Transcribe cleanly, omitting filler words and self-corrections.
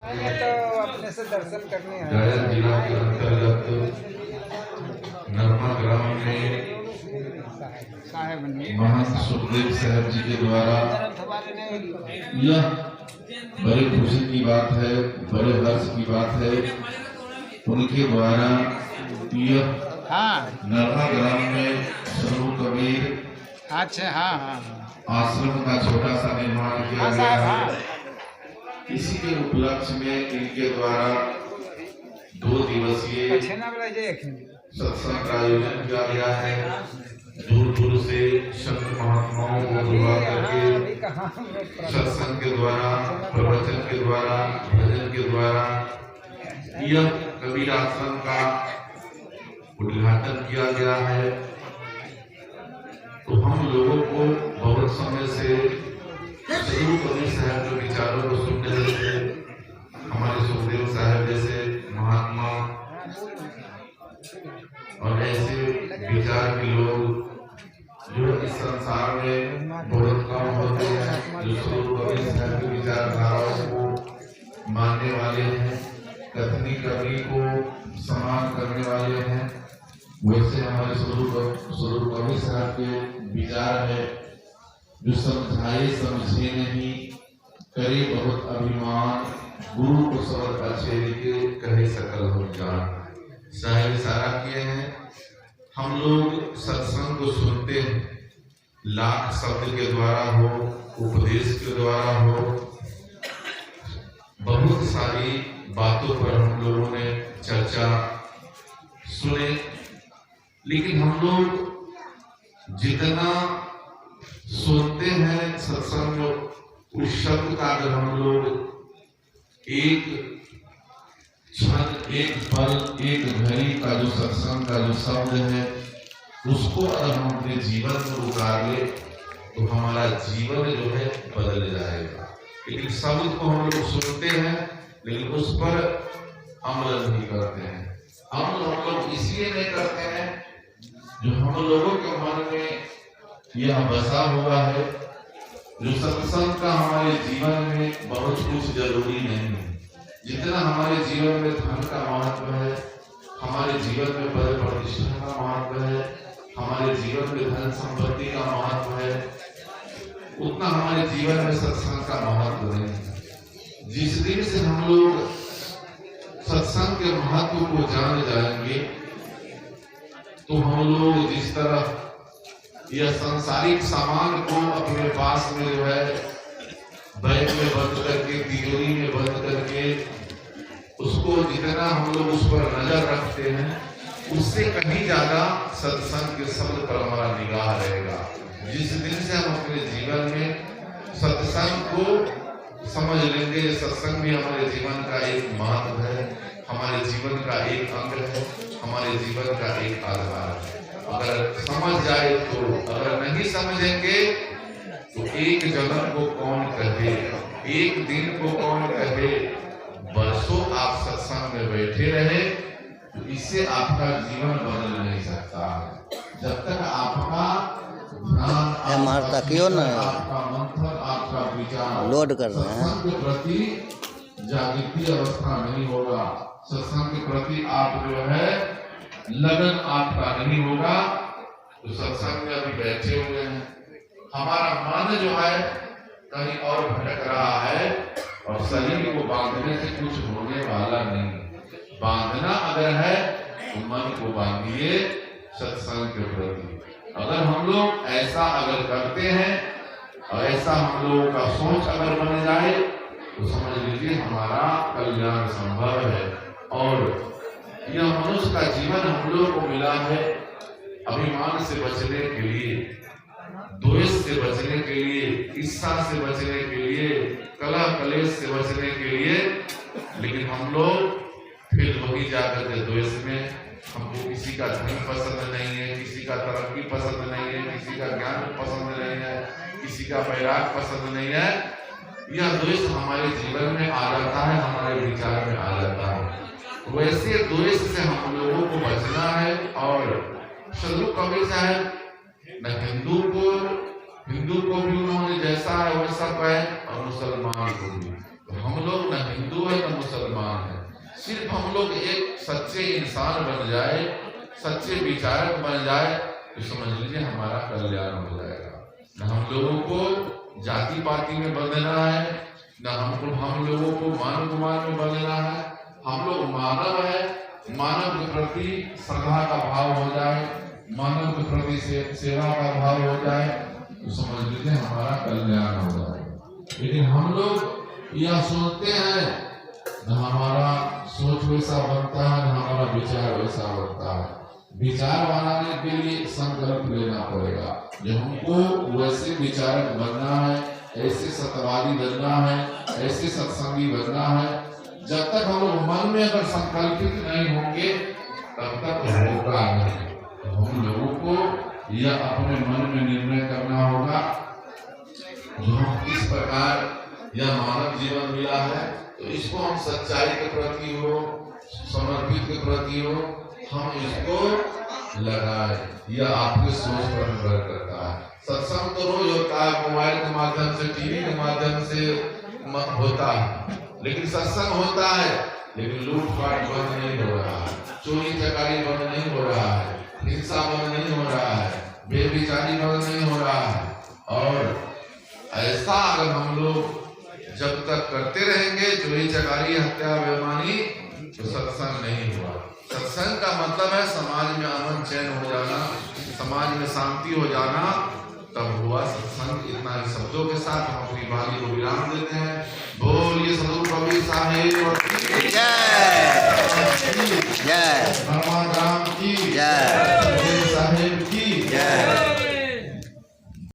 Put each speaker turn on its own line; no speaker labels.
ये तो अपने से दर्शन करने आए
गया जिला के अंतर्गत नरमा ग्राम में
साहेब ने
महंत सुखदेव साहब जी के द्वारा यह बड़े खुशी की बात है, बड़े हर्ष की बात है, उनके द्वारा यह नरमा ग्राम में स्वरूप कबीर
अच्छा
आश्रम का छोटा सा निर्माण किया गया है। इसी के उपलक्ष्य में इनके द्वारा 2 दिवसीय सत्संग का आयोजन किया गया है। दूर दूर से संत महात्माओं को बुला करके सत्संग के द्वारा, प्रवचन के द्वारा, भजन के द्वारा यह कबीर आश्रम का उद्घाटन किया गया है। तो हम लोगों को बहुत समय से स्वरूप कबीर साहब के विचारों को सुनने से हमारे सुखदेव साहब जैसे महात्मा और ऐसे विचार के लोग जो इस संसार में बहुत कम होते हैं, जो स्वरूप कबीर साहब की विचारधाराओं को मानने वाले हैं, कथनी कवि को सम्मान करने वाले हैं, वैसे हमारे स्वरूप कबीर साहब के विचार है जो समझाए समझे नहीं, करे बहुत अभिमान, गुरु को सबक अच्छे लिखे, कहे सकल हो जान। साहब इशारा किए हैं, हम लोग सत्संग को सुनते हैं, लाख शब्द के द्वारा हो, उपदेश के द्वारा हो, बहुत सारी बातों पर हम लोगों ने चर्चा सुने, लेकिन हम लोग जितना सुनते हैं सत्संग में, उस शब्द का अगर हम लोग एक क्षण, एक पल, एक घड़ी का जो सत्संग का जो शब्द है, उसको अगर हम अपने जीवन में उतार ले तो हमारा जीवन जो है बदल जाएगा। लेकिन शब्द को हम लोग सुनते हैं लेकिन उस पर अमल नहीं करते हैं। अमल हम लोग इसलिए नहीं करते हैं जो हम लोगों के मन में यह बसा हुआ है, जो सत्संग का हमारे जीवन में बहुत कुछ जरूरी नहीं है। जितना हमारे जीवन में धन का महत्व है, हमारे जीवन में पद प्रतिष्ठा का महत्व है, हमारे जीवन में धन संपत्ति का महत्व है, उतना हमारे जीवन में सत्संग का महत्व नहीं है। जिस दिन से हम लोग सत्संग के महत्व को जान जाएंगे तो हम लोग जिस तरह यह सांसारिक सामान को अपने पास में जो है बैग में बंद करके, तिजोरी में बंद करके, उसको जितना हम लोग उस पर नजर रखते हैं, उससे कहीं ज्यादा सत्संग के शब्द पर हमारा निगाह रहेगा। जिस दिन से हम अपने जीवन में सत्संग को समझ लेंगे, सत्संग भी हमारे जीवन का एक महत्व है, हमारे जीवन का एक अंग है, हमारे जीवन का एक आधार है। अगर समझ जाए तो, अगर नहीं समझेंगे तो एक जन्म को कौन कहे, एक दिन को कौन कहे, बरसों आप सत्संग में बैठे रहे तो इससे आपका जीवन बदल नहीं सकता। जब तक आपका ध्यान, आपका मंथन, आपका विचार
लोड कर रहे हैं
सत्संग के प्रति जागृति अवस्था नहीं होगा, सत्संग के प्रति आप जो है लगन आपका नहीं होगा, तो सत्संग में अभी बैठे हुए हैं, हमारा मन जो है कहीं और भटक रहा है और शरीर को बांधने से कुछ होने वाला नहीं। बांधना अगर है तो मन को बांधिए सत्संग के प्रति। अगर हम लोग ऐसा अगर करते हैं और ऐसा हम लोगों का सोच अगर बन जाए तो समझ लीजिए हमारा कल्याण संभव है। और यह मनुष्य का जीवन हम लोग को मिला है अभिमान से बचने के लिए, द्वेष से बचने के लिए, ईर्ष्या से बचने के लिए, कलह कलेश से बचने के लिए। लेकिन हम लोग फिर वही जाकर के द्वेष में, हमको किसी का धन पसंद नहीं है, किसी का तरक्की पसंद नहीं है, किसी का ज्ञान पसंद नहीं है, किसी का वैराग पसंद नहीं है, यह द्वेष हमारे जीवन में आ जाता है, हमारे विचार में आ जाता है। वैसे द्वेष से हम लोगों को बचना है। और स्वरूप कबीर साहब न हिंदू को भी उन्होंने जैसा है वैसा पाए और मुसलमान को भी तो हम लोग न हिंदू है न मुसलमान है, सिर्फ हम लोग एक सच्चे इंसान बन जाए, सच्चे विचारक बन जाए तो समझ लीजिए हमारा कल्याण हो जाएगा। न हम लोगों को जाति पाति में बंधना है, न हम लोगों को मान गुमान में बंधना है। हम लोग मानव है, मानव के प्रति श्रद्धा का भाव हो जाए, मानव के प्रति सेवा का भाव हो जाए तो समझ लीजिए हमारा कल्याण हो जाए। लेकिन हम लोग यह सोचते हैं, न हमारा सोच वैसा बनता है, न हमारा विचार वैसा बनता है। विचार बनाने के लिए संकल्प लेना पड़ेगा, जो हमको वैसे विचारक बनना है, ऐसे सत्यवादी बनना है, ऐसे सत्संगी बनना है। जब तक हम लोग मन में अगर संकल्पित नहीं होंगे तब तक होगा नहीं। तो हम लोगों को यह अपने मन में निर्णय करना होगा, जो हम किस प्रकार यह मानव जीवन मिला है तो इसको हम सच्चाई के प्रति हो, समर्पित के प्रति हो, हम इसको लगाए। यह आपके सोच पर निर्भर करता है। सत्संग तो रोज होता है, मोबाइल के माध्यम से, टीवी के माध्यम से होता है, लेकिन सत्संग होता है, लेकिन लूटपाट बंद नहीं हो रहा है, चोरी चकारी बंद नहीं हो रहा है, हिंसा बंद नहीं हो रहा है, बेविचारी बंद नहीं हो रहा है। और ऐसा अगर हम लोग जब तक करते रहेंगे चोरी चकारी हत्या बेईमानी तो सत्संग नहीं हुआ। सत्संग का मतलब है समाज में अमन चैन हो जाना, समाज में शांति हो जाना, तब हुआ सत्संग। इतना ही शब्दों के साथ हम अपनी वाणी को विराम देते हैं। बोलिए सदगुरु कबीर साहिब की जय, जय परमात्मा की जय, साहिब की जय।